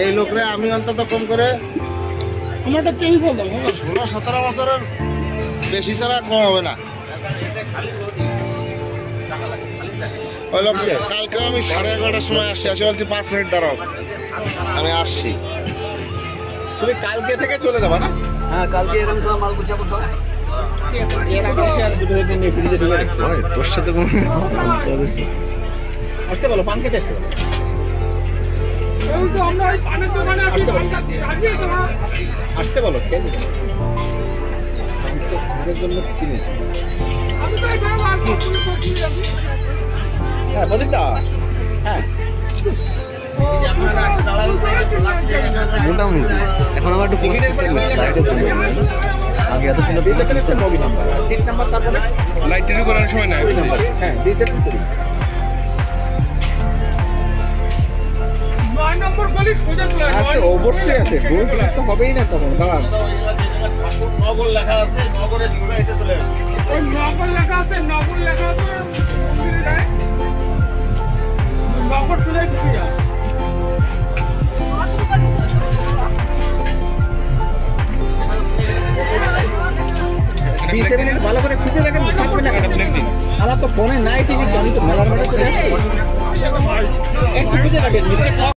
এই লোকরে আমি অন্তত কম করে আমারটা চেঞ্জ বলতাম 16-17 বছরের বেশি ছাড়া কম হবে না। কালকে আমি 11:30টার সময় আসছি, বলছি 5 মিনিট দাঁড়াও, আমি আসছি। তুমি কালকে থেকে চলে যাবা না? হ্যাঁ, কালকে এরকম সব মাল গুছাবো সব। এর আগে এসে আর দুটো দিন ফ্রিজে ঢুকে রাখবো। তোর সাথে কোনো আসতে বলো, পান খেতে আসতে বলো। আসতে বলো, খেয়ে যাবে। পান তো ওদের জন্য কিনেছি। হ্যাঁ প্রদীপদা, হ্যাঁ মোটামুটি এখন আমার একটু আগে এত সুন্দর বগি নাম্বার সিট নাম্বার, তারপরে লাইটের উপর অনেক সময় নাই নাম্বার। হ্যাঁ B7 করি। 9 নম্বর গলি সোজা চলে আছে, অবশ্যই আছে, গোল তো হবেই না কখনো। দাঁড়ান, নগর লেখা আছে, নগরের সোজা এটা চলে আসে। ওই নগর লেখা আছে, নগর লেখা আছে, নগর সোজা ঢুকে যা। B7 ভালো করে খুঁজে দেখেন, থাকবে না। আমার তো ফোনে নাই টিকিট, আমি তো মেলার মাঠে চলে আসছি। একটু খুঁজে দেখেন, নিশ্চয়